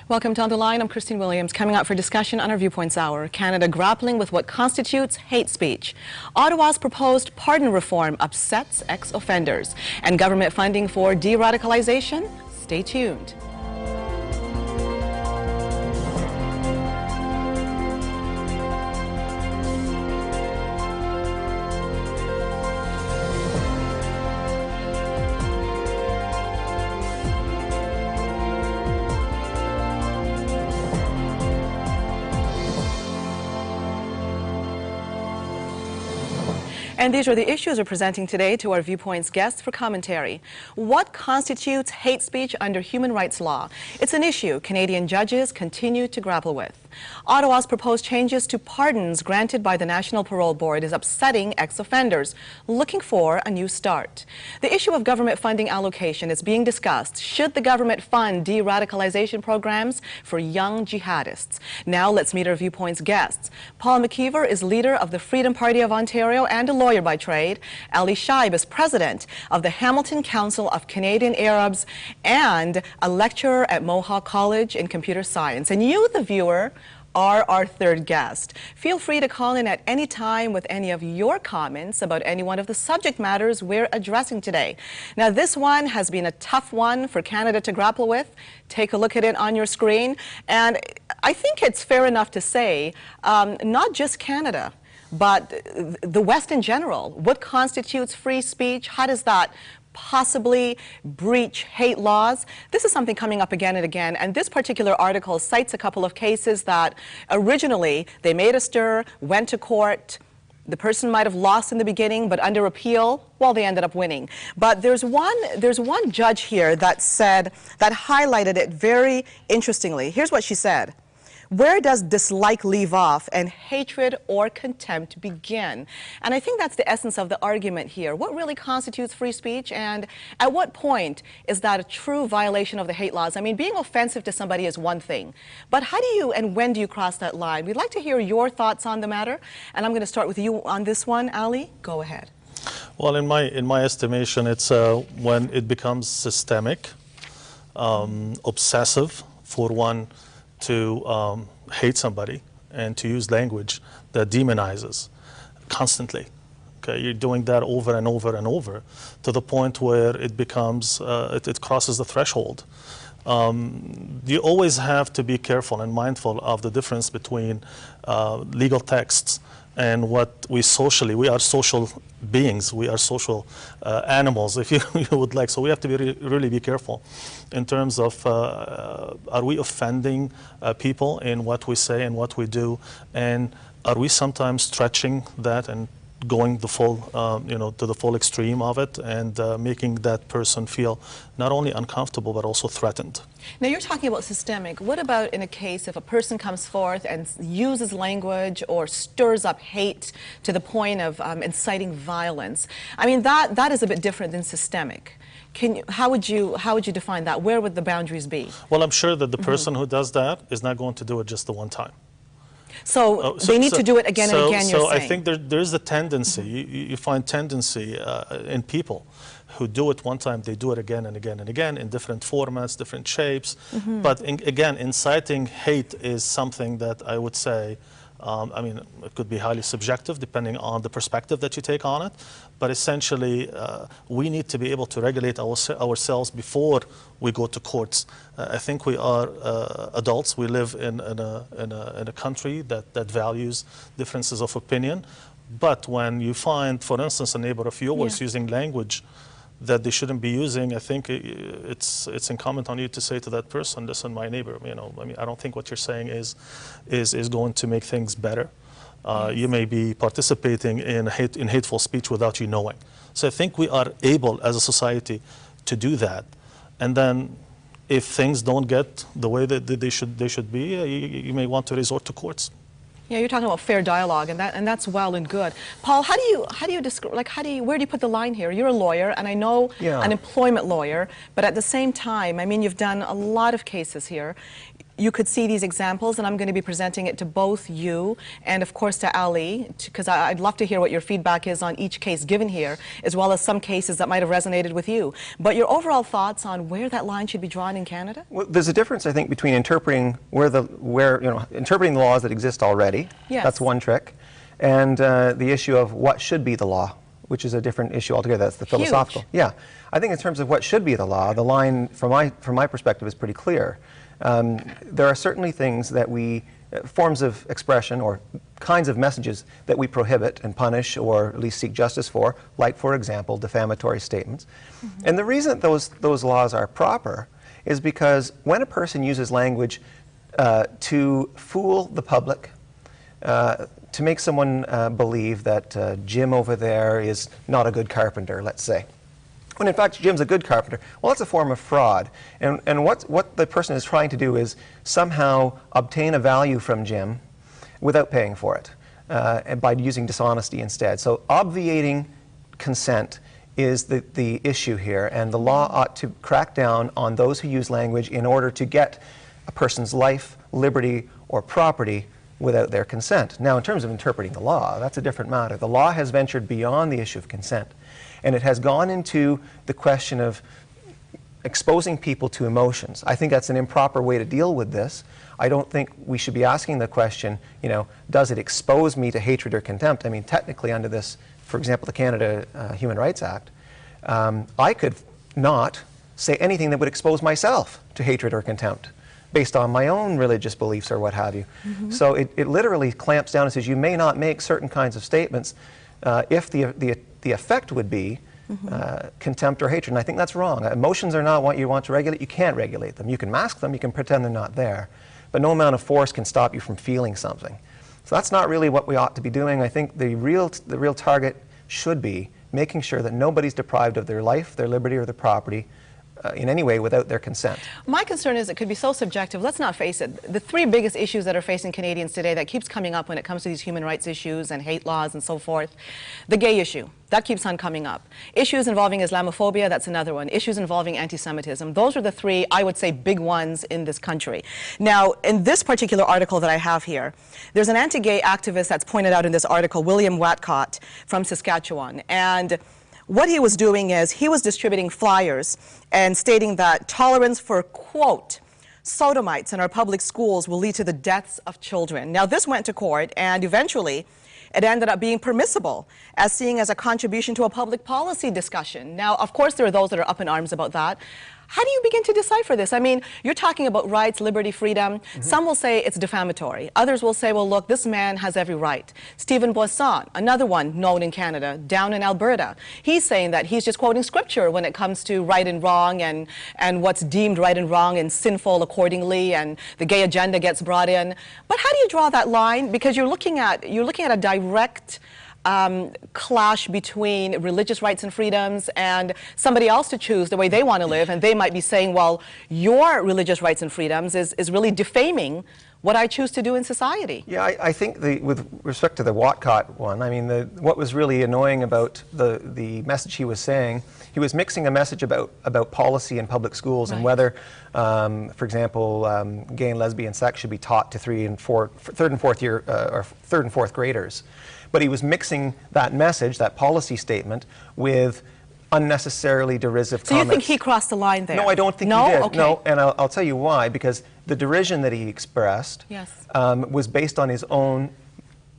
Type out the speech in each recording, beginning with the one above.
Welcome to On the Line. I'm Christine Williams. Coming up for discussion on our Viewpoints Hour, Canada grappling with what constitutes hate speech. Ottawa's proposed pardon reform upsets ex-offenders. And government funding for de-radicalization? Stay tuned. And these are the issues we're presenting today to our Viewpoints guests for commentary. What constitutes hate speech under human rights law? It's an issue Canadian judges continue to grapple with. Ottawa's proposed changes to pardons granted by the National Parole Board is upsetting ex-offenders looking for a new start. The issue of government funding allocation is being discussed. Should the government fund de-radicalization programs for young jihadists? Now let's meet our Viewpoints guests. Paul McKeever is leader of the Freedom Party of Ontario and a lawyer by trade. Ali Cheaib is president of the Hamilton Council of Canadian Arabs and a lecturer at Mohawk College in computer science. And you, the viewer, are our third guest. Feel free to call in at any time with any of your comments about any one of the subject matters we're addressing today. Now, this one has been a tough one for Canada to grapple with. Take a look at it on your screen. And I think it's fair enough to say, not just Canada, but the West in general. What constitutes free speech? How does that possibly breach hate laws? This is something coming up again and again, and this particular article cites a couple of cases that originally they made a stir, went to court. The person might have lost in the beginning, but under appeal, well, they ended up winning. But there's one judge here that highlighted it very interestingly. Here's what she said. Where does dislike leave off and hatred or contempt begin? And I think that's the essence of the argument here. What really constitutes free speech, and at what point is that a true violation of the hate laws? I mean, being offensive to somebody is one thing, but how do you and when do you cross that line? We'd like to hear your thoughts on the matter, and I'm going to start with you on this one. Ali, go ahead. Well, in my estimation, it's when it becomes systemic, obsessive for one to hate somebody and to use language that demonizes constantly. Okay, you're doing that over and over and over to the point where it becomes, it crosses the threshold. You always have to be careful and mindful of the difference between legal texts and what we are social beings, we are social animals, if you would like. So we have to really be careful in terms of are we offending people in what we say and what we do, and are we sometimes stretching that and going the full, to the full extreme of it, and making that person feel not only uncomfortable but also threatened. Now, you're talking about systemic. What about in a case if a person comes forth and uses language or stirs up hate to the point of inciting violence? I mean, that is a bit different than systemic. How would you define that? Where would the boundaries be? Well, I'm sure that the person who does that is not going to do it just the one time. So they need to do it again and again, you're saying? So I think there's a tendency, you find tendency in people who do it one time, they do it again and again and again in different formats, different shapes. But again, inciting hate is something that I would say, I mean, it could be highly subjective depending on the perspective that you take on it. But essentially, we need to be able to regulate ourselves before we go to courts. I think we are adults. We live in a country that values differences of opinion. But when you find, for instance, a neighbor of yours using language that they shouldn't be using, I think it's incumbent on you to say to that person, listen, my neighbor, I mean, I don't think what you're saying is going to make things better. You may be participating in hateful speech without you knowing. So I think we are able as a society to do that. And then if things don't get the way that they should be, you may want to resort to courts. Yeah, you're talking about fair dialogue, and that's well and good. Paul, how do you describe, like, where do you put the line here? You're a lawyer, and I know an employment lawyer, but at the same time, I mean, you've done a lot of cases here. you could see these examples, and I'm going to be presenting it to both you and, of course, to Ali, because I'd love to hear what your feedback is on each case given here, as well as some cases that might have resonated with you. But your overall thoughts on where that line should be drawn in Canada? Well, there's a difference, I think, between interpreting interpreting the laws that exist already. Yes. That's one trick, and the issue of what should be the law, which is a different issue altogether. That's the philosophical. Huge. Yeah, I think in terms of what should be the law, the line from my perspective is pretty clear. There are certainly things that forms of expression or kinds of messages that we prohibit and punish or at least seek justice for, like, for example, defamatory statements. Mm-hmm. And the reason those laws are proper is because when a person uses language to fool the public, to make someone believe that Jim over there is not a good carpenter, let's say, when in fact Jim's a good carpenter, well, that's a form of fraud. And what the person is trying to do is somehow obtain a value from Jim without paying for it, and by using dishonesty instead. So obviating consent is the issue here, and the law ought to crack down on those who use language in order to get a person's life, liberty, or property without their consent. Now, in terms of interpreting the law, that's a different matter. The law has ventured beyond the issue of consent, and it has gone into the question of exposing people to emotions. I think that's an improper way to deal with this. I don't think we should be asking the question, does it expose me to hatred or contempt? I mean, technically under this, for example, the Canada Human Rights Act, I could not say anything that would expose myself to hatred or contempt based on my own religious beliefs or what have you. Mm-hmm. So it literally clamps down and says you may not make certain kinds of statements if the effect would be contempt or hatred. And I think that's wrong. Emotions are not what you want to regulate. You can't regulate them. You can mask them. You can pretend they're not there. But no amount of force can stop you from feeling something. So that's not really what we ought to be doing. I think the real target should be making sure that nobody's deprived of their life, their liberty, or their property in any way without their consent. My concern is it could be so subjective. Let's not face it. The three biggest issues that are facing Canadians today that keeps coming up when it comes to these human rights issues and hate laws and so forth, the gay issue, that keeps on coming up. Issues involving Islamophobia, that's another one. Issues involving anti-Semitism. Those are the three, I would say, big ones in this country. Now, in this particular article that I have here, there's an anti-gay activist that's pointed out in this article, William Watcott from Saskatchewan. And what he was doing is he was distributing flyers and stating that tolerance for, quote, sodomites in our public schools will lead to the deaths of children. Now, this went to court, and eventually it ended up being permissible as seen as a contribution to a public policy discussion. Now, of course, there are those that are up in arms about that. How do you begin to decipher this? I mean, you're talking about rights, liberty, freedom. Mm-hmm. Some will say it's defamatory. Others will say, well, look, this man has every right. Stephen Boisson, another one known in Canada, down in Alberta, he's saying that he's just quoting scripture when it comes to right and wrong and what's deemed right and wrong and sinful accordingly, and the gay agenda gets brought in. But how do you draw that line? Because you're looking at a direct clash between religious rights and freedoms and somebody else to choose the way they want to live, and they might be saying, well, your religious rights and freedoms is really defaming what I choose to do in society. Yeah, I think with respect to the Watcott one, I mean, what was really annoying about the message he was saying, he was mixing a message about policy in public schools, right, and whether, for example, gay and lesbian sex should be taught to third and fourth graders. But he was mixing that message, that policy statement, with unnecessarily derisive comments. So you think he crossed the line there? No, I don't think he did. Okay. No, and I'll tell you why. Because the derision that he expressed, yes, was based on his own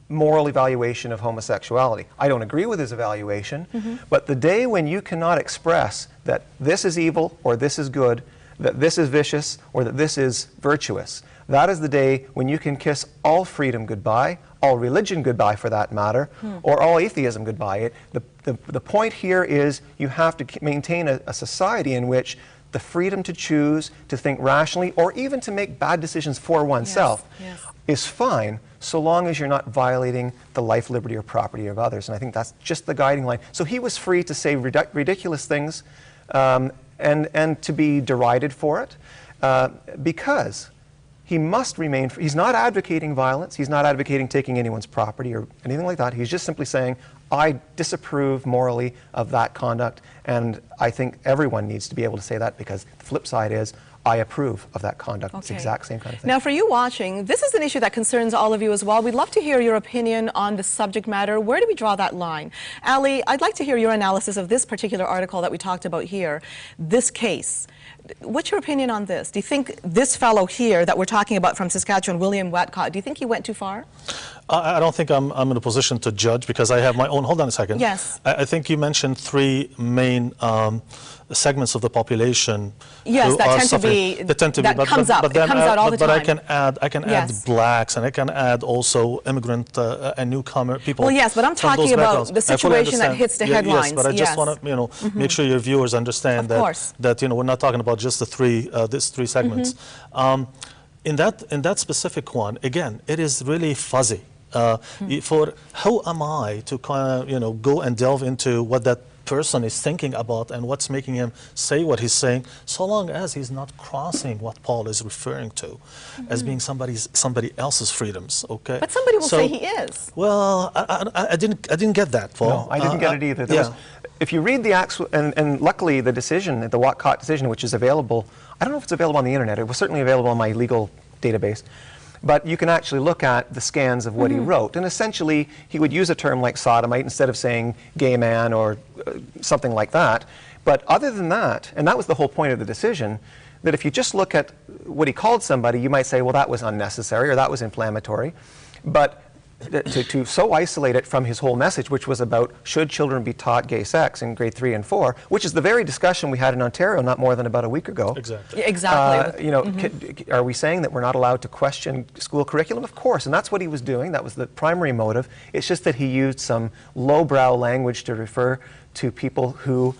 moral evaluation of homosexuality. I don't agree with his evaluation, mm-hmm, but the day when you cannot express that this is evil or this is good, that this is vicious or that this is virtuous, that is the day when you can kiss all freedom goodbye, all religion goodbye for that matter, or all atheism goodbye. The point here is you have to maintain a society in which the freedom to choose, to think rationally, or even to make bad decisions for oneself, yes, yes, is fine, so long as you're not violating the life, liberty, or property of others. And I think that's just the guiding line. So he was free to say ridiculous things and to be derided for it because he must remain, he's not advocating violence, he's not advocating taking anyone's property or anything like that. He's just simply saying, I disapprove morally of that conduct, and I think everyone needs to be able to say that, because the flip side is, I approve of that conduct. It's the exact same kind of thing. Now, for you watching, this is an issue that concerns all of you as well. We'd love to hear your opinion on the subject matter. Where do we draw that line? Ali, I'd like to hear your analysis of this particular article that we talked about here, this case. What's your opinion on this? Do you think this fellow here that we're talking about from Saskatchewan, William Watcott, do you think he went too far? I don't think I'm in a position to judge because I have my own. Hold on a second. Yes. I think you mentioned three main segments of the population. Yes, that tend to be. That comes up. It comes out all the time. But I can add blacks, and I can add also immigrant and newcomer people. Well, yes, but I'm talking about the situation that hits the headlines. Yes, but I just want to make sure your viewers understand that we're not talking about just the these three segments. In that specific one, again, it is really fuzzy. For who am I to kind of go and delve into what that person is thinking about and what's making him say what he's saying, so long as he's not crossing what Paul is referring to as being somebody else's freedoms. Okay. But somebody will say he is. Well, I didn't get that, Paul. No, I didn't get it either. If you read the actual, and luckily the decision, the Watcott decision, which is available, I don't know if it's available on the internet. It was certainly available on my legal database. But you can actually look at the scans of what he wrote. And essentially, he would use a term like sodomite instead of saying gay man or something like that. But other than that, and that was the whole point of the decision, that if you just look at what he called somebody, you might say, well, that was unnecessary or that was inflammatory. But to so isolate it from his whole message, which was about should children be taught gay sex in grade 3 and 4, which is the very discussion we had in Ontario not more than about a week ago. Exactly. Yeah, exactly. Are we saying that we're not allowed to question school curriculum? Of course, and that's what he was doing. That was the primary motive. It's just that he used some lowbrow language to refer to people who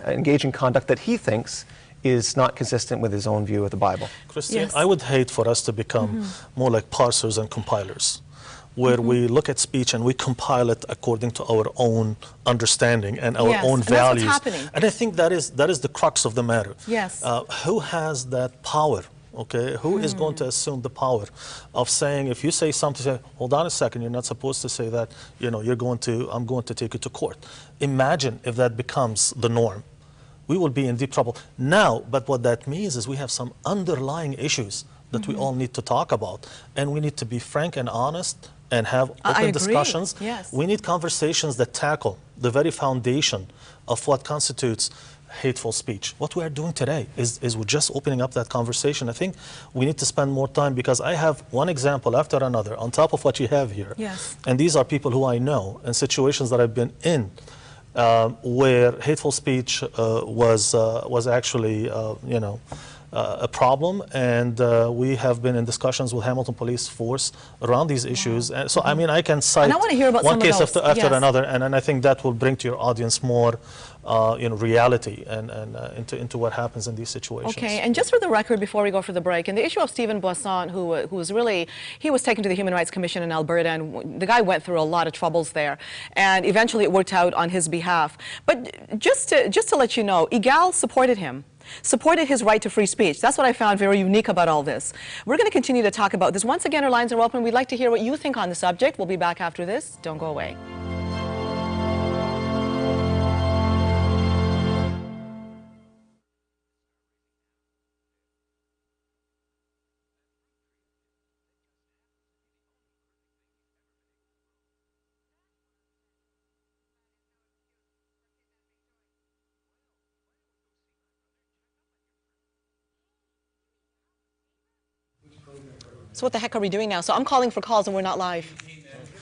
engage in conduct that he thinks is not consistent with his own view of the Bible. Christine, I would hate for us to become more like parsers and compilers, where we look at speech and we compile it according to our own understanding and our own values. That's what's happening. And I think that is the crux of the matter. Yes. Who has that power? Okay, who is going to assume the power of saying, if you say something, say, hold on a second, you're not supposed to say that, I'm going to take you to court. Imagine if that becomes the norm. We will be in deep trouble. Now, but what that means is we have some underlying issues that we all need to talk about. And we need to be frank and honest and have open discussions. Yes. We need conversations that tackle the very foundation of what constitutes hateful speech. What we are doing today is we're just opening up that conversation. I think we need to spend more time because I have one example after another on top of what you have here. Yes. And these are people who I know and situations that I've been in where hateful speech was actually, a problem, and we have been in discussions with Hamilton Police Force around these issues. And so, I mean, I can cite one case after another, and I think that will bring to your audience more, reality and into what happens in these situations. Okay, and just for the record, before we go for the break, and the issue of Stephen Boisson, who was really, he was taken to the Human Rights Commission in Alberta, and the guy went through a lot of troubles there, and eventually it worked out on his behalf. But just to let you know, EGAL supported him. Supported his right to free speech. That's what I found very unique about all this. We're going to continue to talk about this. Once again, our lines are open. We'd like to hear what you think on the subject. We'll be back after this. Don't go away. So what the heck are we doing now? So I'm calling for calls and we're not live.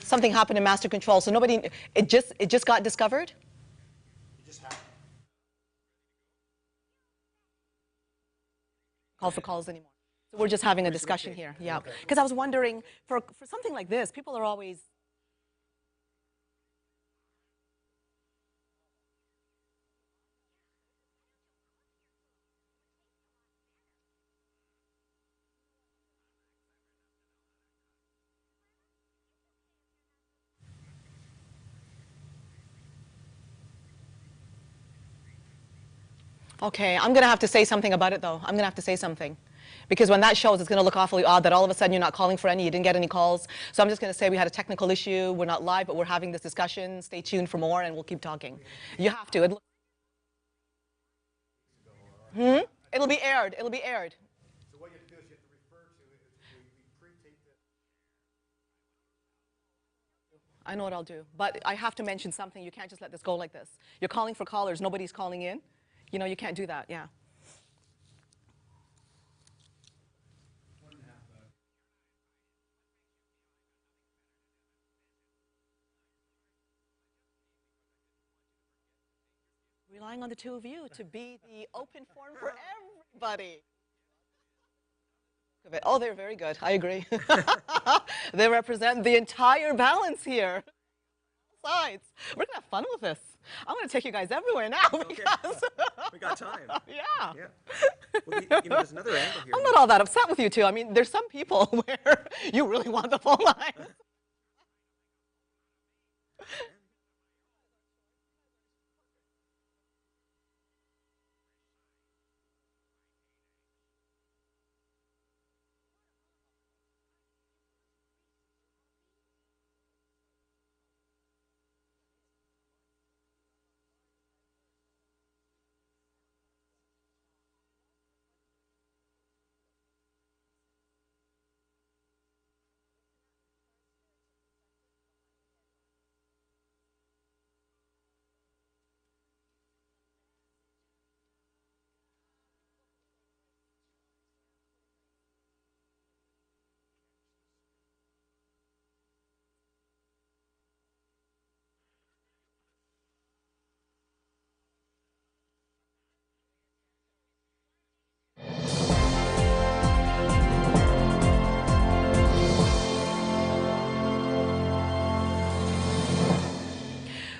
Something happened in master control. So nobody, it just got discovered? It just happened. Call for calls anymore. So we're just having a discussion here. Yeah. Because I was wondering, for something like this, people are always... Okay, I'm going to have to say something about it, though. I'm going to have to say something. Because when that shows, it's going to look awfully odd that all of a sudden you're not calling for any, you didn't get any calls. So I'm just going to say we had a technical issue. We're not live, but we're having this discussion. Stay tuned for more, and we'll keep talking. You have to. It'll be aired. It'll be aired. So what you have to do is you have to refer to it. We pre-tape it. I know what I'll do, but I have to mention something. You can't just let this go like this. You're calling for callers. Nobody's calling in. You know, you can't do that. Yeah. Relying on the two of you to be the open forum for everybody. Oh, they're very good. I agree. They represent the entire balance here. Sides. We're gonna have fun with this. I'm gonna take you guys everywhere now because We got time. yeah. Well, there's another angle here. I'm not all that upset with you two. I mean, there's some people where you really want the phone line.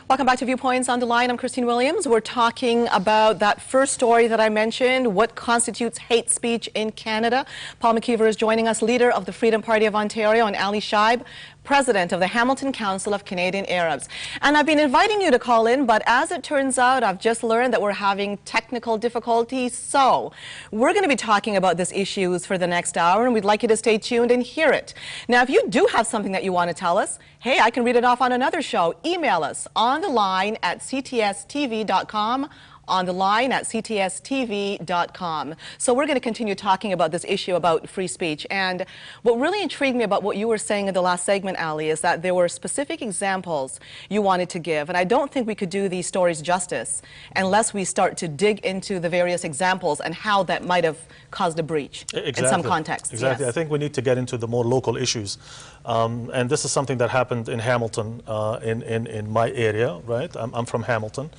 Welcome back to Viewpoints on the Line. I'm Christine Williams. We're talking about that first story that I mentioned, what constitutes hate speech in Canada. Paul McKeever is joining us, leader of the Freedom Party of Ontario, and Ali Cheaib, president of the Hamilton Council of Canadian Arabs. And I've been inviting you to call in, but as it turns out, I've just learned that we're having technical difficulties. So we're going to be talking about these issues for the next hour, and we'd like you to stay tuned and hear it. Now, if you do have something that you want to tell us, hey, I can read it off on another show. Email us on the line at ctstv.com. on the line at ctstv.com. So we're going to continue talking about this issue about free speech. And what really intrigued me about what you were saying in the last segment, Ali, is that there were specific examples you wanted to give. And I don't think we could do these stories justice unless we start to dig into the various examples and how that might have caused a breach in some contexts. Exactly. Yes. I think we need to get into the more local issues. And this is something that happened in Hamilton, in my area, right? I'm from Hamilton.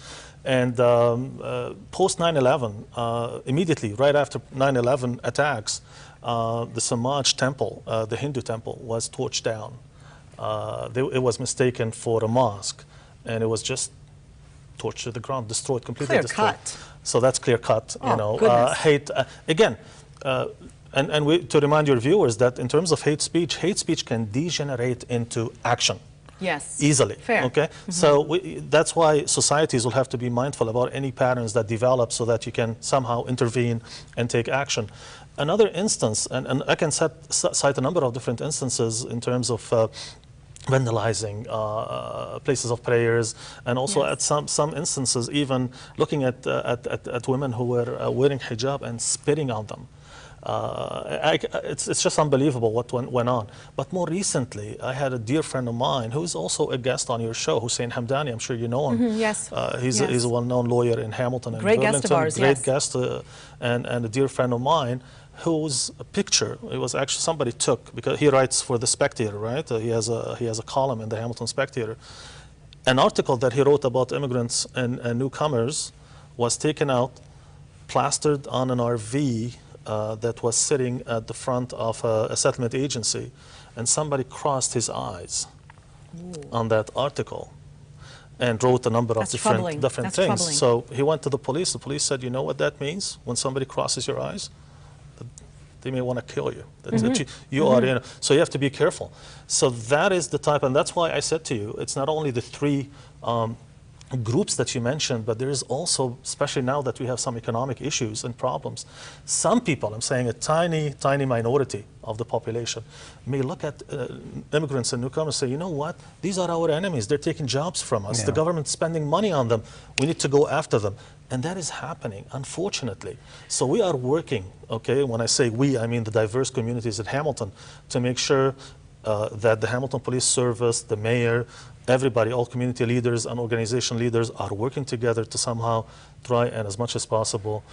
And post 9/11, immediately right after 9/11 attacks, the Samaj temple, the Hindu temple, was torched down. It was mistaken for a mosque, and it was just torched to the ground, destroyed, completely destroyed. Clear cut. So that's clear cut. Oh, you know, goodness. hate again. And to remind your viewers that in terms of hate speech can degenerate into action. Yes. Easily. Fair. Okay. So that's why societies will have to be mindful about any patterns that develop so that you can somehow intervene and take action. Another instance, and I can cite a number of different instances in terms of vandalizing places of prayers, and also at some instances even looking at women who were wearing hijab and spitting on them. It's just unbelievable what went on. But more recently, I had a dear friend of mine who is also a guest on your show, Hussein Hamdani. I'm sure you know him. Yes. He's a well-known lawyer in Hamilton and Great Burlington. guest of ours, Great yes. guest, and a dear friend of mine whose picture, it was actually somebody took, because he writes for The Spectator, right? He has a column in the Hamilton Spectator. An article that he wrote about immigrants and newcomers was taken out, plastered on an RV that was sitting at the front of a settlement agency, and somebody crossed his eyes on that article and wrote a number of different things. Troubling. So he went to the police. The police said, you know what that means when somebody crosses your eyes? They may want to kill you. You are, you know, so you have to be careful. So that is the type, and that's why I said to you, it's not only the three groups that you mentioned, but there is also, especially now that we have some economic issues and problems, some people, I'm saying a tiny, tiny minority of the population, may look at immigrants and newcomers and say, you know what, these are our enemies, they're taking jobs from us, the government's spending money on them, we need to go after them. And that is happening, unfortunately. So we are working, okay, when I say we, I mean the diverse communities at Hamilton, to make sure that the Hamilton Police Service, the mayor, everybody, all community leaders and organization leaders are working together to somehow try and as much as possible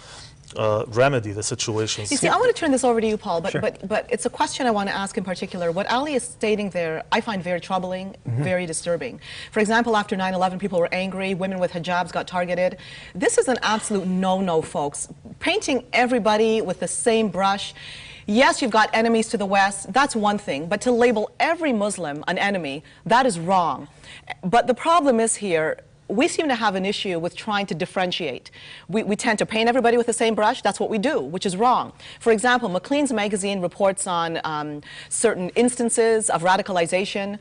remedy the situations. You see, I want to turn this over to you, Paul, but, Sure. but it's a question I want to ask in particular. What Ali is stating there, I find very troubling, very disturbing. For example, after 9/11, people were angry, women with hijabs got targeted. This is an absolute no-no, folks. Painting everybody with the same brush. Yes, you've got enemies to the West, that's one thing, but to label every Muslim an enemy, that is wrong. But the problem is here, we seem to have an issue with trying to differentiate. We tend to paint everybody with the same brush, that's what we do, which is wrong. For example, Maclean's magazine reports on certain instances of radicalization.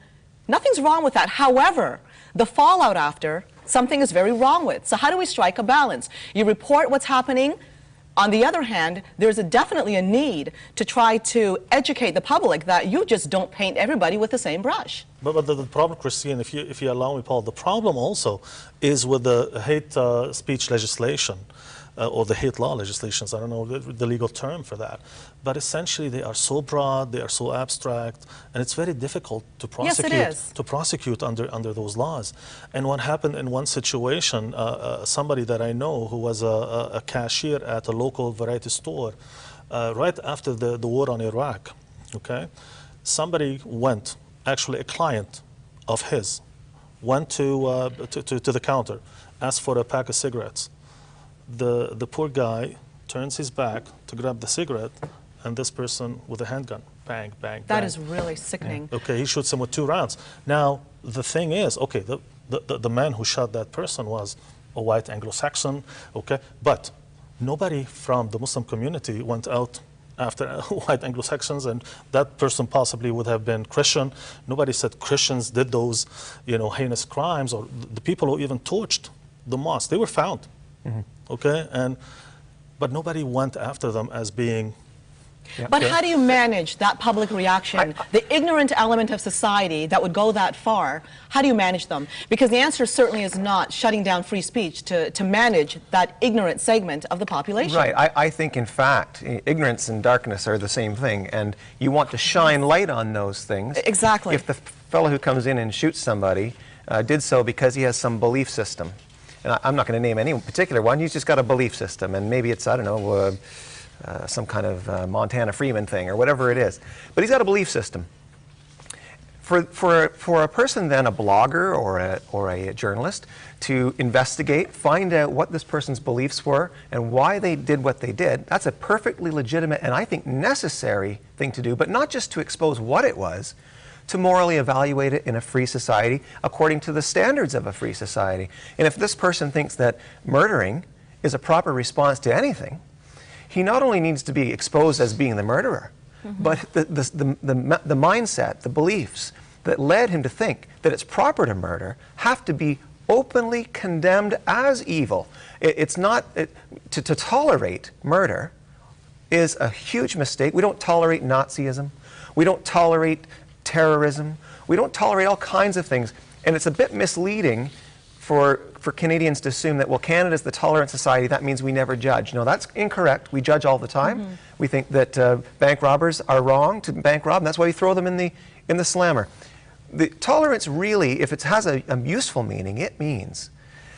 Nothing's wrong with that. However, the fallout after, something is very wrong with. So how do we strike a balance? You report what's happening. On the other hand, there's definitely a need to try to educate the public that you just don't paint everybody with the same brush. But the problem, Christine, if you allow me, Paul, the problem also is with the hate speech legislation or the hate law legislations. I don't know the legal term for that. But essentially, they are so broad, they are so abstract, and it's very difficult to prosecute. Yes, it is. To prosecute under those laws. And what happened in one situation, somebody that I know who was a cashier at a local variety store, right after the war on Iraq, okay, somebody went, actually a client of his, went to the counter, asked for a pack of cigarettes. The poor guy turns his back to grab the cigarette, and this person with a handgun, bang, bang, That bang. is really sickening. Okay, he shoots him with 2 rounds. Now, the thing is, okay, the man who shot that person was a white Anglo-Saxon, okay, but nobody from the Muslim community went out after white Anglo-Saxons, and that person possibly would have been Christian. Nobody said Christians did those, heinous crimes, or the people who even torched the mosque. They were found, okay, but nobody went after them as being. But how do you manage that public reaction, the ignorant element of society that would go that far? How do you manage them? Because the answer certainly is not shutting down free speech to manage that ignorant segment of the population. Right. I think, in fact, ignorance and darkness are the same thing, and you want to shine light on those things. Exactly. If the fellow who comes in and shoots somebody did so because he has some belief system, and I'm not going to name any particular one, he's just got a belief system, and maybe it's, I don't know, some kind of Montana Freeman thing or whatever it is. But he's got a belief system. For a person then, a blogger or a journalist, to investigate, find out what this person's beliefs were and why they did what they did, that's a perfectly legitimate and I think necessary thing to do, but not just to expose what it was, to morally evaluate it in a free society according to the standards of a free society. And if this person thinks that murdering is a proper response to anything, he not only needs to be exposed as being the murderer, but the mindset, the beliefs that led him to think that it's proper to murder have to be openly condemned as evil. It's not, to tolerate murder is a huge mistake. We don't tolerate Nazism. We don't tolerate terrorism. We don't tolerate all kinds of things. And it's a bit misleading for Canadians to assume that, well, Canada's the tolerant society, that means we never judge. No, that's incorrect. We judge all the time. We think that bank robbers are wrong to bank rob, and that's why we throw them in the slammer. The tolerance really, if it has a useful meaning, it means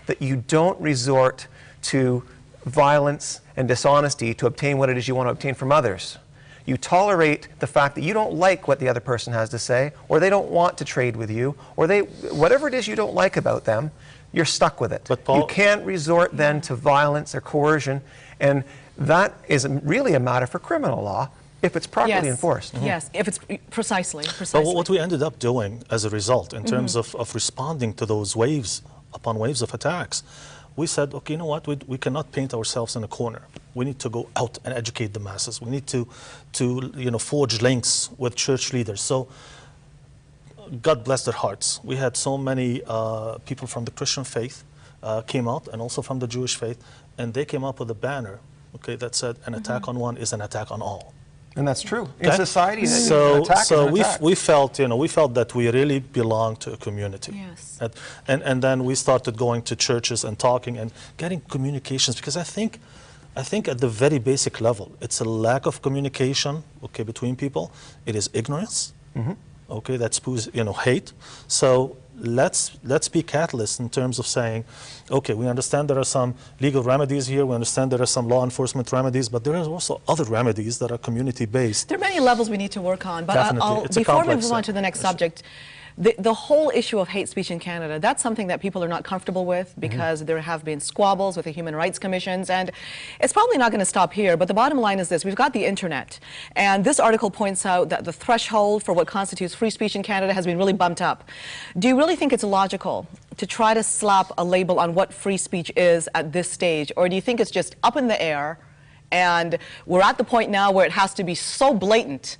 that you don't resort to violence and dishonesty to obtain what it is you want to obtain from others. You tolerate the fact that you don't like what the other person has to say, or they don't want to trade with you, or whatever it is you don't like about them, you're stuck with it. But Paul, you can't resort then to violence or coercion, and that is really a matter for criminal law if it's properly enforced. Yes, if it's precisely. But what we ended up doing as a result, in terms of responding to those waves upon waves of attacks, we said, okay, you know what, we cannot paint ourselves in a corner. We need to go out and educate the masses. We need to forge links with church leaders. So God bless their hearts. We had so many people from the Christian faith came out, and also from the Jewish faith, and they came up with a banner, okay, that said, an attack on one is an attack on all. And that's true. Okay? In society, so an attack is an attack. we felt, we felt that we really belong to a community. Yes. And then we started going to churches and talking and getting communications, because I think at the very basic level, it's a lack of communication, okay, between people. It is ignorance, okay, that spews, hate. So let's be catalysts in terms of saying, okay, we understand there are some legal remedies here, we understand there are some law enforcement remedies, but there are also other remedies that are community-based. There are many levels we need to work on, but before we move on to the next subject, the whole issue of hate speech in Canada, that's something that people are not comfortable with, because there have been squabbles with the human rights commissions, and it's probably not going to stop here. But the bottom line is this: we've got the internet, and this article points out that the threshold for what constitutes free speech in Canada has been really bumped up. Do you really think it's logical to try to slap a label on what free speech is at this stage, or do you think it's just up in the air, and we're at the point now where it has to be so blatant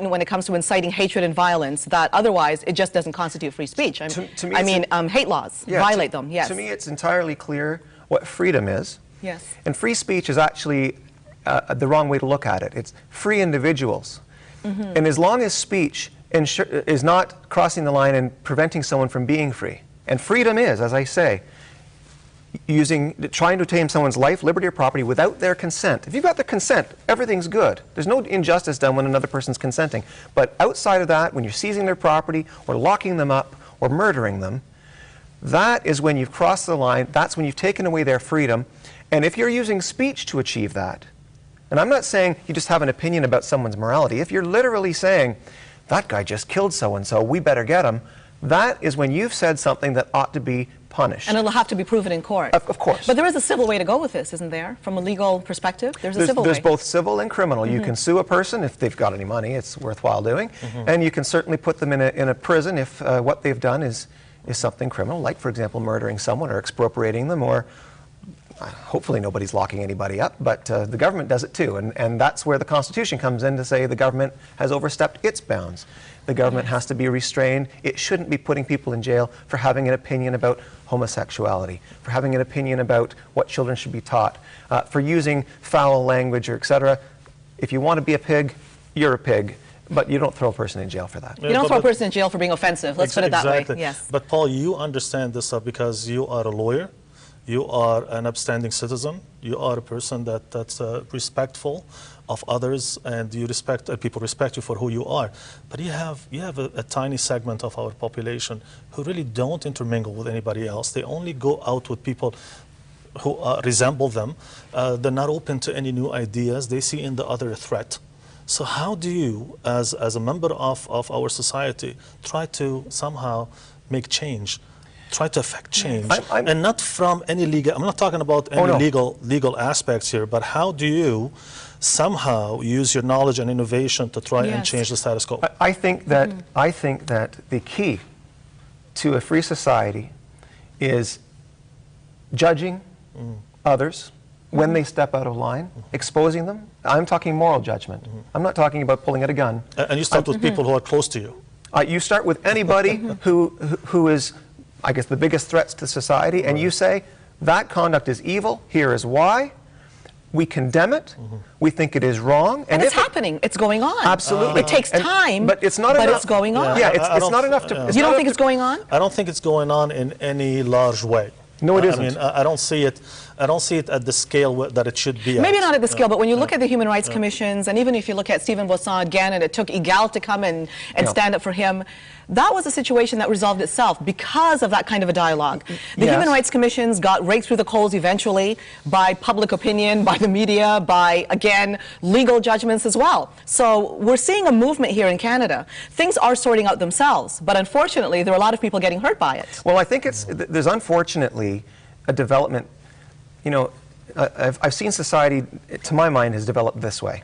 when it comes to inciting hatred and violence that otherwise it just doesn't constitute free speech? Hate laws, violate them, yes. To me, it's entirely clear what freedom is. Yes. And free speech is actually the wrong way to look at it. It's free individuals. And as long as speech is not crossing the line and preventing someone from being free, and freedom is, as I say, trying to obtain someone's life, liberty, or property without their consent. If you've got the consent, everything's good. There's no injustice done when another person's consenting. But outside of that, when you're seizing their property, or locking them up, or murdering them, that is when you've crossed the line. That's when you've taken away their freedom. And if you're using speech to achieve that, and I'm not saying you just have an opinion about someone's morality, if you're literally saying, that guy just killed so-and-so, we better get him, that is when you've said something that ought to be punished. And it'll have to be proven in court. Of course. But there is a civil way to go with this, isn't there? From a legal perspective, there's a civil way. There's both civil and criminal. You can sue a person if they've got any money, it's worthwhile doing. And you can certainly put them in a prison if what they've done is something criminal, like, for example, murdering someone or expropriating them, or hopefully nobody's locking anybody up, but the government does it too. And that's where the Constitution comes in to say the government has overstepped its bounds. The government has to be restrained. It shouldn't be putting people in jail for having an opinion about homosexuality, for having an opinion about what children should be taught, for using foul language, or etc. If you want to be a pig, you're a pig, but you don't throw a person in jail for that. You don't throw a person in jail for being offensive. Let's put it that way. Yes. But Paul, you understand this stuff because you are a lawyer, you are an upstanding citizen, you are a person that's respectful of others, and people respect you for who you are. But you have a tiny segment of our population who really don't intermingle with anybody else. They only go out with people who resemble them. They're not open to any new ideas. They see in the other a threat. So how do you, as a member of our society, try to somehow make change? Try to affect change, and not from any legal. I'm not talking about any legal aspects here, but how do you somehow use your knowledge and innovation to try and change the status quo? I think that the key to a free society is judging others when they step out of line, exposing them. I'm talking moral judgment. I'm not talking about pulling out a gun. And you start with people who are close to you. You start with anybody who is, I guess, the biggest threats to society, and you say, that conduct is evil, here is why. We condemn it, we think it is wrong. And it's happening, it's going on. Absolutely. It takes time, but it's going on. Yeah, it's not enough to... You don't think it's going on? I don't think it's going on in any large way. No, it isn't. I mean, I don't see it at the scale that it should be. Maybe not at the scale, but when you look at the human rights commissions, and even if you look at Stephen Boisson again, and it took EGAL to come and stand up for him, that was a situation that resolved itself because of that kind of a dialogue. The human rights commissions got raked through the coals eventually by public opinion, by the media, by, again, legal judgments as well. So we're seeing a movement here in Canada. Things are sorting out themselves, but unfortunately, there are a lot of people getting hurt by it. Well, I think there's unfortunately a development. You know, I've seen society, to my mind, has developed this way.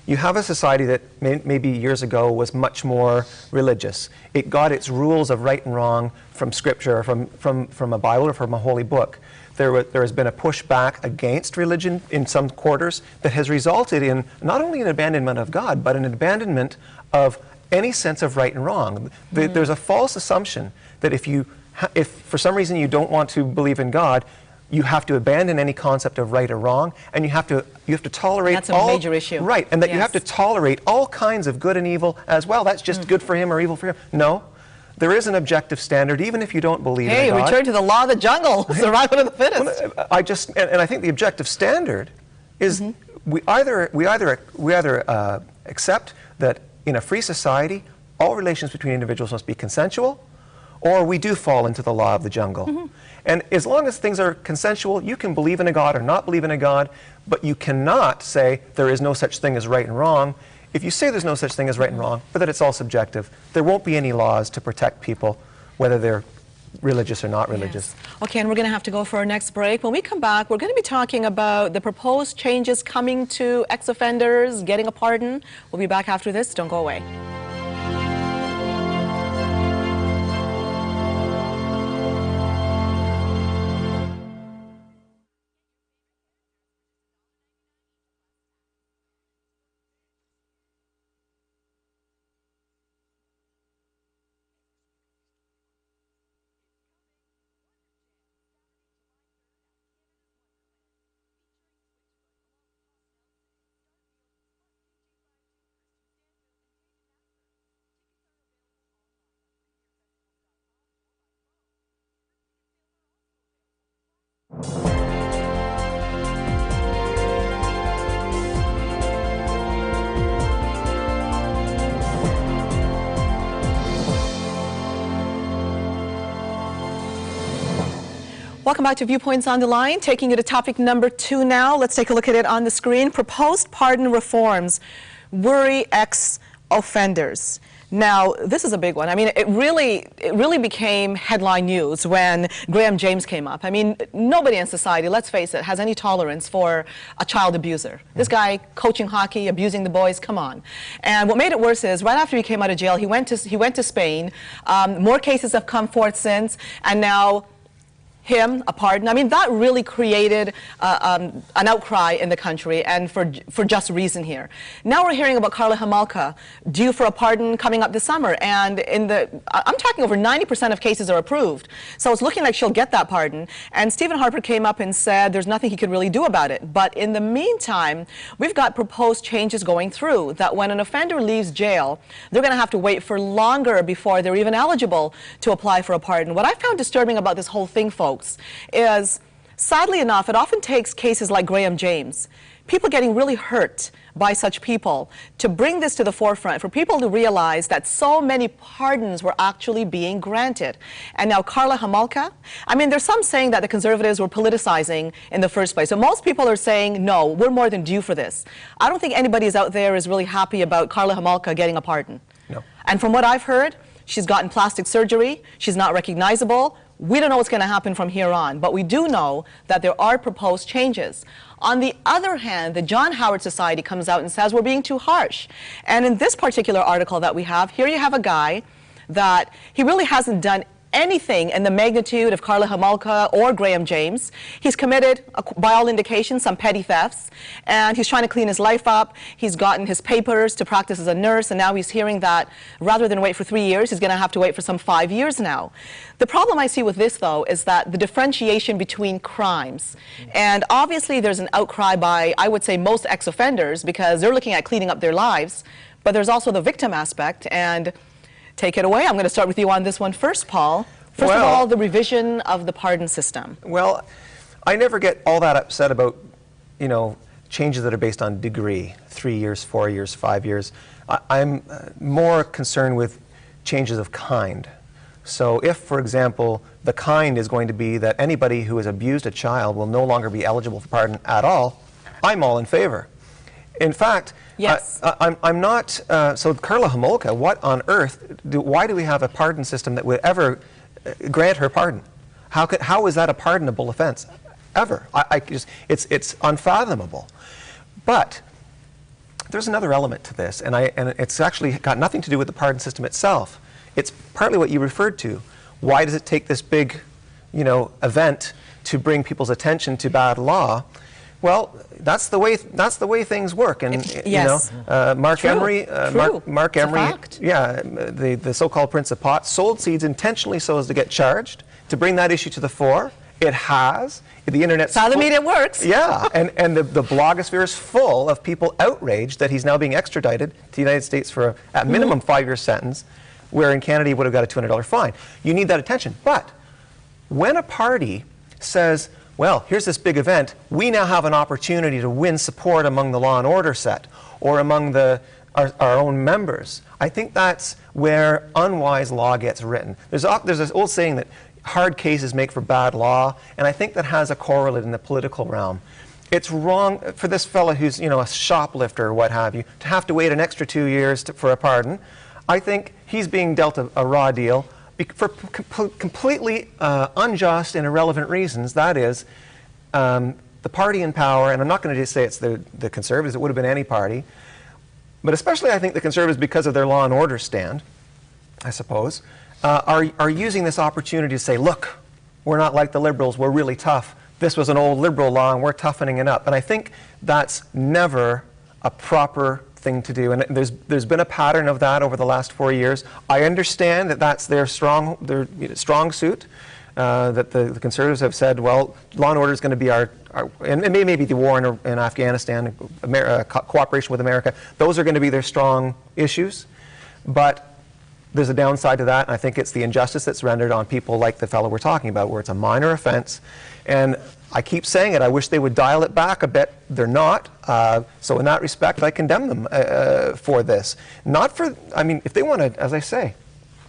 You have a society that maybe years ago was much more religious. It got its rules of right and wrong from Scripture, from a Bible or from a holy book. There has been a pushback against religion in some quarters that has resulted in not only an abandonment of God, but an abandonment of any sense of right and wrong. There's a false assumption that if you if for some reason you don't want to believe in God, you have to abandon any concept of right or wrong, and you have to tolerate That's a major issue. Right, and that you Yes. have to tolerate all kinds of good and evil as well. That's just good for him or evil for him. No, there is an objective standard, even if you don't believe in God. Return to the law of the jungle, survival of the fittest. Well, I think the objective standard is we either accept that in a free society, all relations between individuals must be consensual, or we do fall into the law of the jungle. And as long as things are consensual, you can believe in a God or not believe in a God, but you cannot say there is no such thing as right and wrong. If you say there's no such thing as right and wrong, but that it's all subjective, there won't be any laws to protect people, whether they're religious or not religious. Yes. Okay, and we're going to have to go for our next break. When we come back, we're going to be talking about the proposed changes coming to ex-offenders getting a pardon. We'll be back after this. Don't go away. Welcome back to Viewpoints on the Line. Taking you to topic number 2 now. Let's take a look at it on the screen. Proposed pardon reforms worry ex-offenders. Now, this is a big one. I mean, it really became headline news when Graham James came up. I mean, nobody in society, let's face it, has any tolerance for a child abuser. This guy coaching hockey, abusing the boys, come on. And what made it worse is, right after he came out of jail, he went to Spain. More cases have come forth since, and now him a pardon. I mean, that really created an outcry in the country, and for just reason here. Now we're hearing about Karla Homolka due for a pardon coming up this summer, and I'm talking over 90% of cases are approved. So it's looking like she'll get that pardon. And Stephen Harper came up and said there's nothing he could really do about it. But in the meantime, we've got proposed changes going through that when an offender leaves jail, they're going to have to wait for longer before they're even eligible to apply for a pardon. What I found disturbing about this whole thing, folks, is, sadly enough, it often takes cases like Graham James, people getting really hurt by such people, to bring this to the forefront, for people to realize that so many pardons were actually being granted. And now Karla Homolka, I mean, there's some saying that the Conservatives were politicizing in the first place. So most people are saying, no, we're more than due for this. I don't think anybody out there is really happy about Karla Homolka getting a pardon. No. And from what I've heard, she's gotten plastic surgery, she's not recognizable. We don't know what's going to happen from here on, but we do know that there are proposed changes. On the other hand, the John Howard Society comes out and says we're being too harsh. And in this particular article that we have, here you have a guy that he really hasn't done anything in the magnitude of Karla Homolka or Graham James. He's committed, by all indications, some petty thefts, and he's trying to clean his life up. He's gotten his papers to practice as a nurse, and now he's hearing that rather than wait for 3 years, he's going to have to wait for some 5 years now. The problem I see with this, though, is that the differentiation between crimes, and obviously there's an outcry by, I would say, most ex-offenders because they're looking at cleaning up their lives, but there's also the victim aspect, and take it away. I'm going to start with you on this one first, Paul. First of all, the revision of the pardon system. Well, I never get all that upset about, changes that are based on degree, 3 years, 4 years, 5 years. I'm more concerned with changes of kind. So if, for example, the kind is going to be that anybody who has abused a child will no longer be eligible for pardon at all, I'm all in favor. In fact, yes. I'm not, so Karla Homolka, what on earth, why do we have a pardon system that would ever grant her pardon? How is that a pardonable offense? Ever. It's unfathomable. But there's another element to this, and it's actually got nothing to do with the pardon system itself. It's partly what you referred to. Why does it take this big, event to bring people's attention to bad law? Well, that's the way things work, and yes. Mark Emery, Mark Emery, yeah, the so-called Prince of Pot, sold seeds intentionally so as to get charged, to bring that issue to the fore. It has. The internet's That's how the media works. Yeah, and the blogosphere is full of people outraged that he's now being extradited to the United States for at minimum 5-year sentence, where in Canada he would have got a $200 fine. You need that attention. But when a party says, well, here's this big event, we now have an opportunity to win support among the law and order set or among our own members, I think that's where unwise law gets written. There's this old saying that hard cases make for bad law, and I think that has a correlate in the political realm. It's wrong for this fellow who's, you know, a shoplifter or what have you, to have to wait an extra 2 years for a pardon. I think he's being dealt a raw deal for completely unjust and irrelevant reasons. That is, the party in power, and I'm not going to just say it's the Conservatives, it would have been any party, but especially I think the Conservatives, because of their law and order stand, I suppose, are using this opportunity to say, look, we're not like the Liberals, we're really tough. This was an old Liberal law and we're toughening it up. And I think that's never a proper thing to do. And there's been a pattern of that over the last 4 years. I understand that that's their strong suit, that the Conservatives have said, well, law and order is going to be our and maybe the war in Afghanistan, cooperation with America, those are going to be their strong issues. But there's a downside to that, and I think it's the injustice that's rendered on people like the fellow we're talking about, where it's a minor offense. And I keep saying it, I wish they would dial it back a bit. They're not. So in that respect, I condemn them for this. Not for, I mean, if they want to, as I say,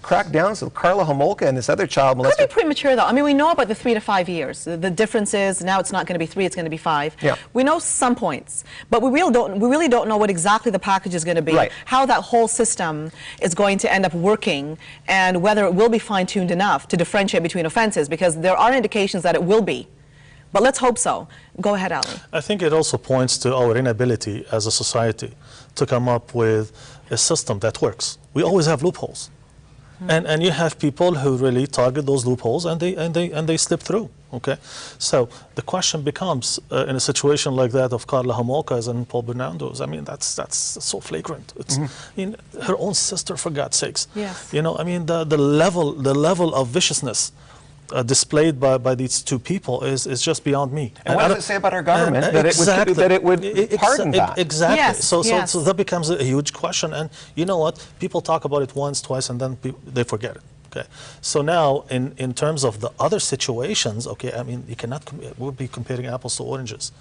crack down so Karla Homolka and this other child molester. Could be premature, though. I mean, we know about the 3 to 5 years. The difference is now it's not going to be 3, it's going to be 5. Yeah. We know some points, but we really don't know what exactly the package is going to be, right, how that whole system is going to end up working, and whether it will be fine-tuned enough to differentiate between offenses, because there are indications that it will be. But let's hope so. Go ahead, Ali. I think it also points to our inability as a society to come up with a system that works. We always have loopholes. And you have people who really target those loopholes and they slip through. Okay, so the question becomes in a situation like that of Karla Homolka's and Paul Bernardo's. I mean, that's so flagrant. It's I mean, her own sister, for God's sakes. Yes. You know, I mean, the level of viciousness displayed by these two people is just beyond me. And what does it say about our government that it would pardon that? Exactly. Yes, so yes. that becomes a huge question. And you know what? People talk about it once, twice, and then they forget it. Okay. So now, in terms of the other situations, okay, I mean, you cannot. We'll be comparing apples to oranges.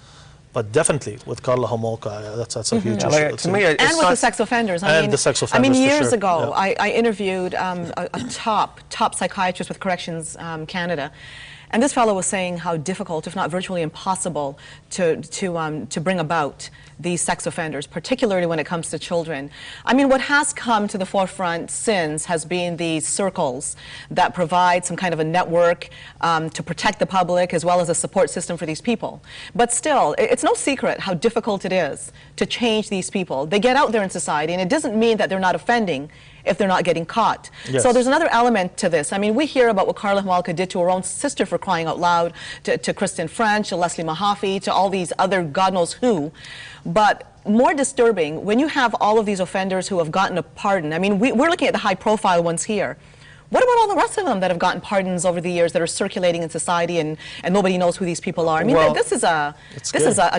But definitely with Karla Homolka, that's a huge issue. Like, to me, and with the sex offenders. I mean, the sex offenders, I mean, years for sure. ago, Yeah. I interviewed a top psychiatrist with Corrections Canada, and this fellow was saying how difficult, if not virtually impossible, to bring about these sex offenders, particularly when it comes to children. I mean, what has come to the forefront since has been these circles that provide some kind of a network to protect the public as well as a support system for these people. But still, it's no secret how difficult it is to change these people. They get out there in society, and it doesn't mean that they're not offending if they're not getting caught. Yes. So there's another element to this. I mean, we hear about what Karla Homolka did to her own sister, for crying out loud, to Kristen French, to Leslie Mahaffey, to all these other God knows who. But more disturbing, when you have all of these offenders who have gotten a pardon, I mean, we're looking at the high-profile ones here. What about all the rest of them that have gotten pardons over the years that are circulating in society and nobody knows who these people are? I mean, well, this is a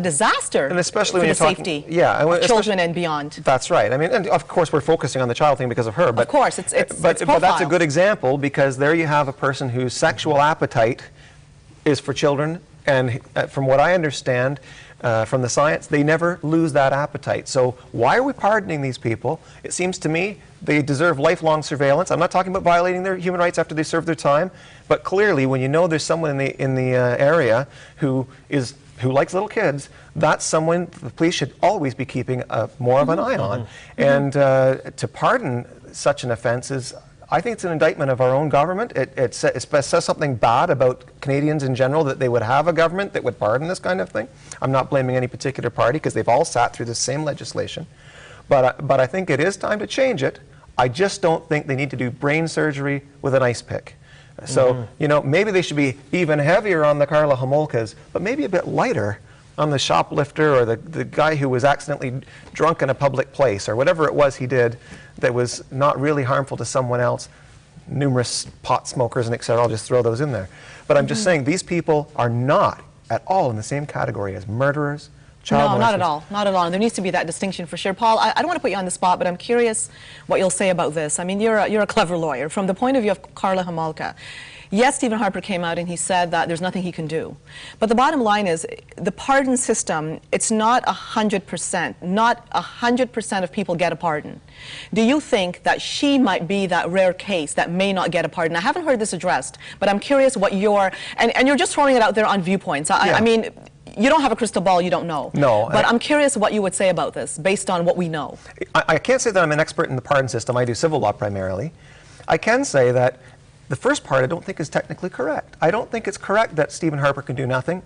disaster, and especially for when the you're talking, safety of children and beyond. That's right. I mean, and of course we're focusing on the child thing because of her. But of course, it's but that's a good example, because there you have a person whose sexual appetite is for children, and from what I understand from the science, they never lose that appetite. So why are we pardoning these people? It seems to me they deserve lifelong surveillance. I'm not talking about violating their human rights after they serve their time, but clearly when you know there's someone in the area who likes little kids, that's someone the police should always be keeping more of an eye on. And to pardon such an offense is, I think it's an indictment of our own government. It says something bad about Canadians in general, that they would have a government that would pardon this kind of thing. I'm not blaming any particular party, because they've all sat through the same legislation. But I think it is time to change it. I just don't think they need to do brain surgery with an ice pick. So, you know, maybe they should be even heavier on the Karla Homolkas, but maybe a bit lighter on the shoplifter or the guy who was accidentally drunk in a public place, or whatever it was he did that was not really harmful to someone else. numerous pot smokers and et cetera. I'll just throw those in there. But I'm just saying these people are not at all in the same category as murderers, child No, not at molesters. all. Not at all. There needs to be that distinction for sure. Paul, I don't want to put you on the spot, but I'm curious what you'll say about this. I mean, you're a clever lawyer. From the point of view of Karla Homolka, yes, Stephen Harper came out and he said that there's nothing he can do. But the bottom line is the pardon system, it's not 100%. Not 100% of people get a pardon. Do you think that she might be that rare case that may not get a pardon? I haven't heard this addressed, but I'm curious what and you're just throwing it out there on viewpoints. I mean, you don't have a crystal ball, you don't know. No. But I'm curious what you would say about this, based on what we know. I can't say that I'm an expert in the pardon system. I do civil law primarily. I can say that the first part I don't think is technically correct. I don't think it's correct that Stephen Harper can do nothing.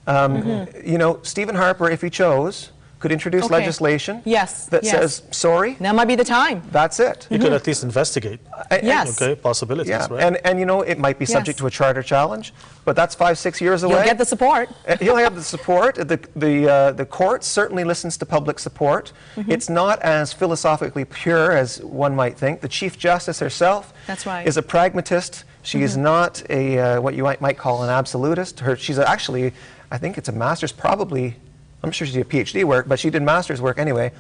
You know, Stephen Harper, if he chose, could introduce legislation that says, sorry. Now might be the time. That's it. You could at least investigate. Yes. Okay, possibilities, Yeah. right? And you know, it might be subject to a charter challenge, but that's 5-6 years away. You'll get the support. He'll have the support. The court certainly listens to public support. It's not as philosophically pure as one might think. The Chief Justice herself is a pragmatist. She is not a what you might call an absolutist. She's actually, I think it's a master's, probably, I'm sure she did a PhD work, but she did master's work anyway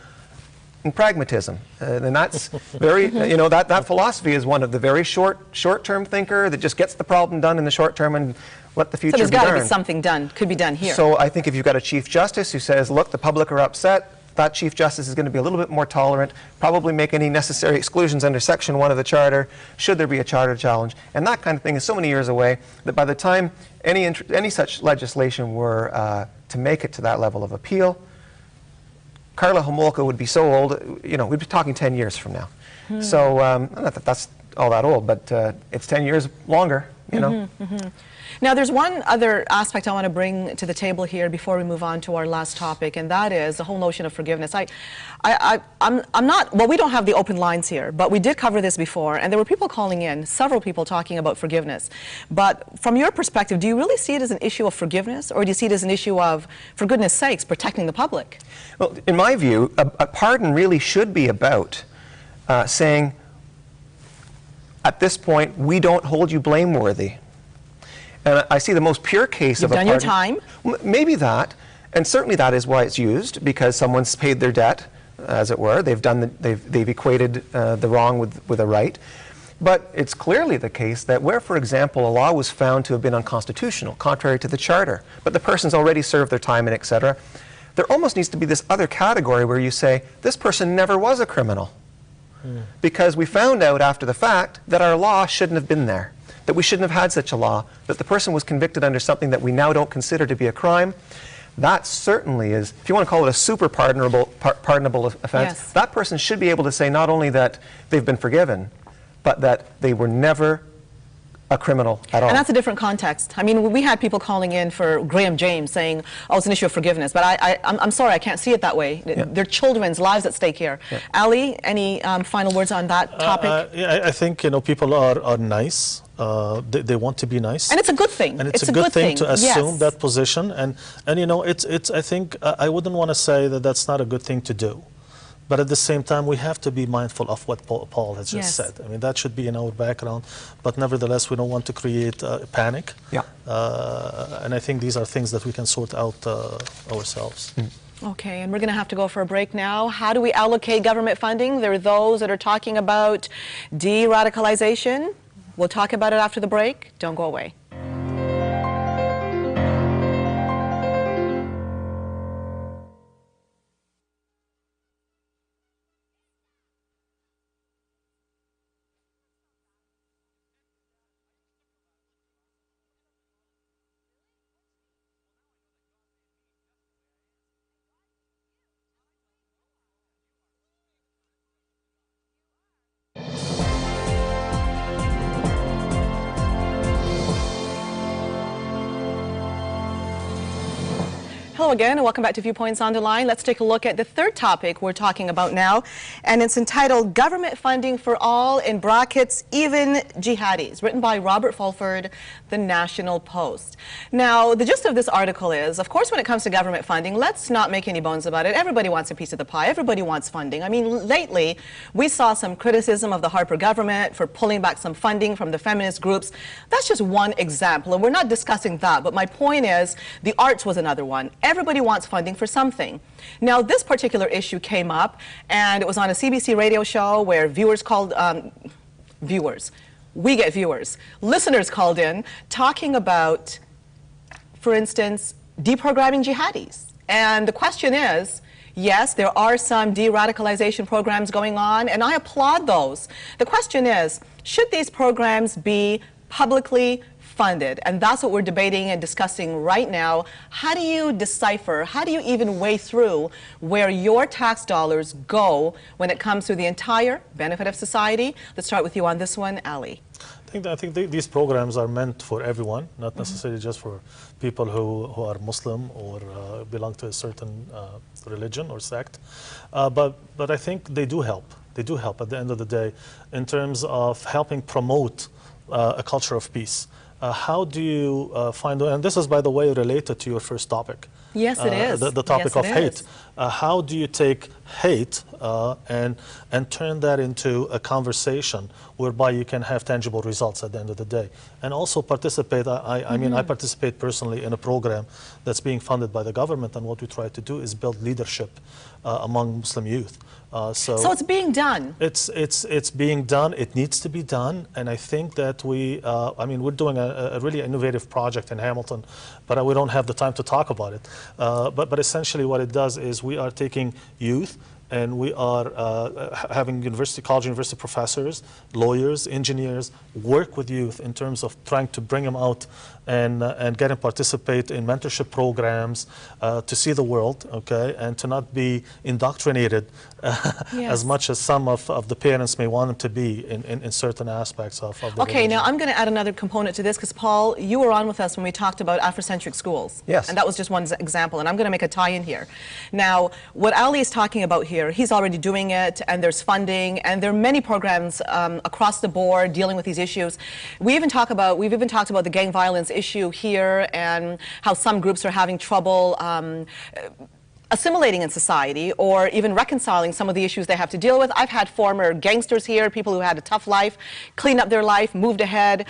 in pragmatism. And that's very, you know, that philosophy is one of the very short-term thinker that just gets the problem done in the short term and let the future be So there's got to be done. something done, could be done here. So I think if you've got a Chief Justice who says, look, the public are upset, that Chief Justice is going to be a little bit more tolerant, probably make any necessary exclusions under Section 1 of the Charter, should there be a charter challenge. And that kind of thing is so many years away that by the time any such legislation were to make it to that level of appeal, Karla Homolka would be so old, you know, we'd be talking 10 years from now. So, not that that's all that old, but it's 10 years longer, you know. Now, there's one other aspect I want to bring to the table here before we move on to our last topic, and that is the whole notion of forgiveness. I'm not, well, we don't have the open lines here, but we did cover this before, and there were people calling in, several people talking about forgiveness. But from your perspective, do you really see it as an issue of forgiveness, or do you see it as an issue of, for goodness sakes, protecting the public? Well, in my view, a pardon really should be about saying, at this point, we don't hold you blameworthy. And I see the most pure case of a pardon. You've done your time? Maybe that, and certainly that is why it's used, because someone's paid their debt, as it were. They've equated the wrong with a right. But it's clearly the case that where, for example, a law was found to have been unconstitutional, contrary to the Charter, but the person's already served their time and et cetera, there almost needs to be this other category where you say, this person never was a criminal. Because we found out after the fact that our law shouldn't have been there, that we shouldn't have had such a law, that the person was convicted under something that we now don't consider to be a crime. That certainly is, if you want to call it a super pardonable offense, that person should be able to say not only that they've been forgiven, but that they were never a criminal at all. And that's a different context. I mean, we had people calling in for Graham James saying, oh, it's an issue of forgiveness. But I'm sorry, I can't see it that way. There are children's lives at stake here. Ali, any final words on that topic? Yeah, I think, you know, people are nice. They want to be nice. And it's a good thing. And it's a good thing to assume that position. And you know, I think I wouldn't want to say that that's not a good thing to do. But at the same time, we have to be mindful of what Paul has just said. I mean, that should be in our background. But nevertheless, we don't want to create panic. And I think these are things that we can sort out ourselves. Okay, and we're going to have to go for a break now. How do we allocate government funding? There are those that are talking about de-radicalization. We'll talk about it after the break. Don't go away. Hello again, and welcome back to Viewpoints on the Line. Let's take a look at the third topic we're talking about now, and it's entitled Government Funding for All, in brackets, Even Jihadis, written by Robert Fulford, The National Post. Now, the gist of this article is, of course, when it comes to government funding, let's not make any bones about it. Everybody wants a piece of the pie. Everybody wants funding. I mean, lately, we saw some criticism of the Harper government for pulling back some funding from the feminist groups. That's just one example, and we're not discussing that, but my point is, the arts was another one. Everybody wants funding for something. Now, this particular issue came up, and it was on a CBC radio show where viewers called, we get viewers, listeners called in, talking about, for instance, deprogramming jihadis. And the question is, yes, there are some de-radicalization programs going on, and I applaud those. The question is, should these programs be publicly funded? And that's what we're debating and discussing right now. How do you decipher, how do you even weigh through where your tax dollars go when it comes to the entire benefit of society? Let's start with you on this one, Ali. I think these programs are meant for everyone, not necessarily just for people who are Muslim or belong to a certain religion or sect. But I think they do help. They do help at the end of the day in terms of helping promote a culture of peace. How do you find, and this is, by the way, related to your first topic. Yes, it is. The topic yes, of hate. How do you take hate and turn that into a conversation whereby you can have tangible results at the end of the day? And also participate, I mean, I participate personally in a program that's being funded by the government, and what we try to do is build leadership among Muslim youth. So it's being done. It's being done. It needs to be done, and I think that I mean, we're doing a really innovative project in Hamilton, but we don't have the time to talk about it. But essentially, what it does is we are taking youth, and we are having college university professors, lawyers, engineers work with youth in terms of trying to bring them out and get them participate in mentorship programs to see the world, okay, and to not be indoctrinated as much as some of the parents may want them to be in certain aspects of the Okay, religion. now I'm going to add another component to this, because Paul, you were on with us when we talked about Afrocentric schools. Yes. And that was just one example, and I'm going to make a tie-in here. Now, what Ali is talking about here, he's already doing it, and there's funding, and there are many programs across the board dealing with these issues. We've even talked about the gang violence issue here, and how some groups are having trouble assimilating in society, or even reconciling some of the issues they have to deal with. I've had former gangsters here, people who had a tough life, cleaned up their life, moved ahead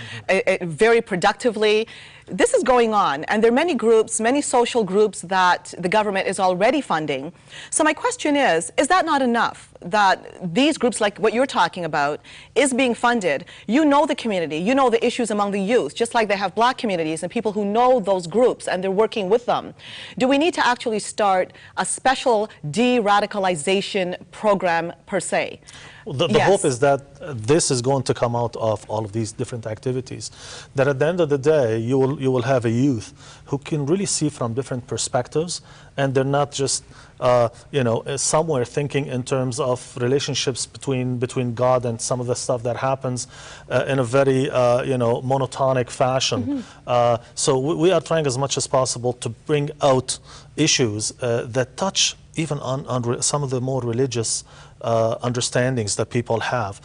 very productively. This is going on, and there are many groups, many social groups that the government is already funding. So my question is that not enough, that these groups, like what you're talking about, is being funded? You know the community, you know the issues among the youth, just like they have black communities and people who know those groups and they're working with them. Do we need to actually start a special de-radicalization program per se? Well, the hope is that this is going to come out of all of these different activities. That at the end of the day, you will have a youth who can really see from different perspectives, and they're not just somewhere thinking in terms of relationships between God and some of the stuff that happens in a very monotonic fashion. So we are trying as much as possible to bring out issues that touch even on some of the more religious understandings that people have.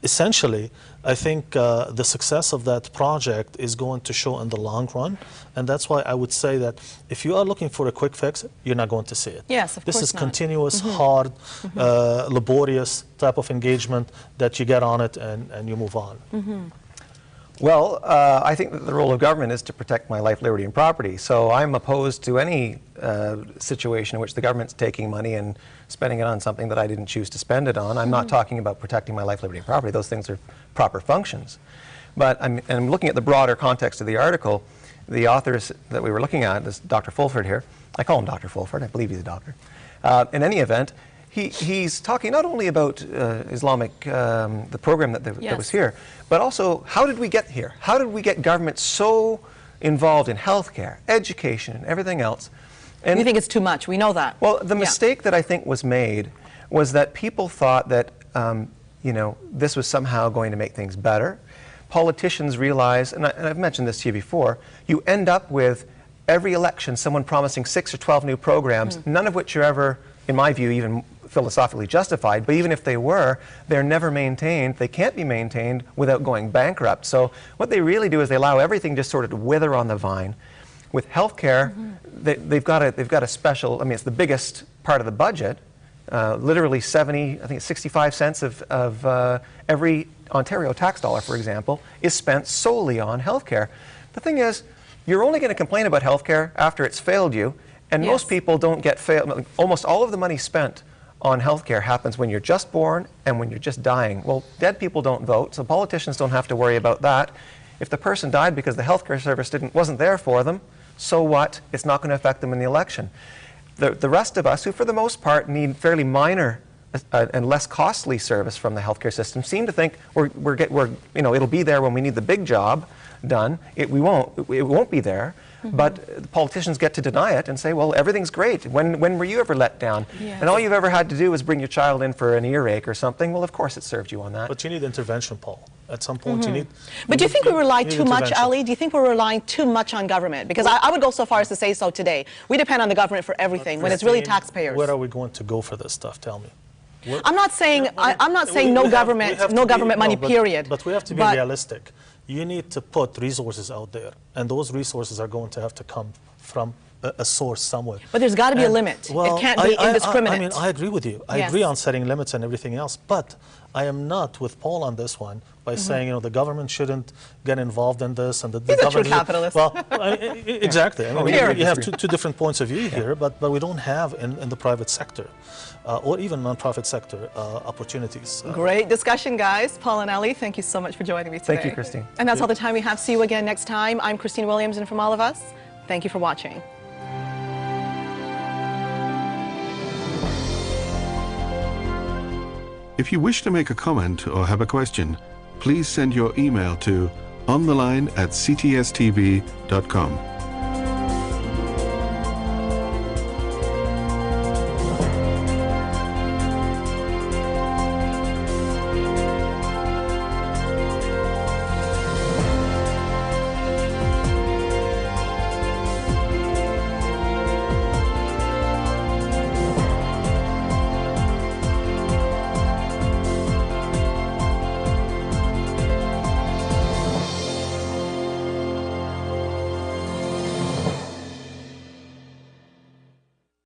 Essentially, I think the success of that project is going to show in the long run, and that's why I would say that if you are looking for a quick fix, you're not going to see it. Yes, of course not. This is continuous, hard, laborious type of engagement that you get on it and you move on. Well, I think that the role of government is to protect my life, liberty, and property. So I'm opposed to any situation in which the government's taking money and spending it on something that I didn't choose to spend it on. I'm not talking about protecting my life, liberty, and property. Those things are proper functions. But I'm looking at the broader context of the article. The authors that we were looking at, this Dr. Fulford here, I call him Dr. Fulford, I believe he's a doctor. In any event, he's talking not only about Islamic, the program that was here, but also how did we get here? How did we get government so involved in healthcare, education, and everything else? And we think it's too much. We know that. Well, the mistake that I think was made was that people thought that this was somehow going to make things better. Politicians realize, and I've mentioned this to you before, you end up with every election someone promising 6 or 12 new programs, none of which are ever, in my view, even philosophically justified, but even if they were, they're never maintained. They can't be maintained without going bankrupt. So what they really do is they allow everything just sort of to wither on the vine. With healthcare, they've got a special, I mean, it's the biggest part of the budget. Literally 70, I think it's 65 cents of every Ontario tax dollar, for example, is spent solely on healthcare. The thing is, you're only going to complain about healthcare after it's failed you, and most people don't get failed. Almost all of the money spent on healthcare happens when you're just born and when you're just dying. Well, dead people don't vote, so politicians don't have to worry about that. If the person died because the healthcare service wasn't there for them, so what? It's not going to affect them in the election. The rest of us, who for the most part need fairly minor and less costly service from the healthcare system, seem to think it'll be there when we need the big job done. It won't be there. But the politicians get to deny it and say, well, everything's great. When were you ever let down? Yes. And all you've ever had to do is bring your child in for an earache or something. Well, of course it served you on that. But you need intervention, Paul. At some point, you need... But do you think we rely too much, Ali? Do you think we're relying too much on government? Because I would go so far as to say so today. We depend on the government for everything when it's really taxpayers. Where are we going to go for this stuff? Tell me. I'm not saying no government money, period. But we have to be realistic. You need to put resources out there, and those resources are going to have to come from a source somewhere. But there's got to be a limit. Well, it can't be indiscriminate. I mean, I agree with you. I agree on setting limits and everything else, but I am not with Paul on this one by saying, the government shouldn't get involved in this, and the He's government... a true capitalist. Well, exactly. I mean, you have two different points of view here, but we don't have in the private sector or even non-profit sector opportunities. Great discussion, guys. Paul and Ali, thank you so much for joining me today. Thank you, Christine. And that's all the time we have. See you again next time. I'm Christine Williams, and from all of us, thank you for watching. If you wish to make a comment or have a question, please send your email to ontheline@ctstv.com.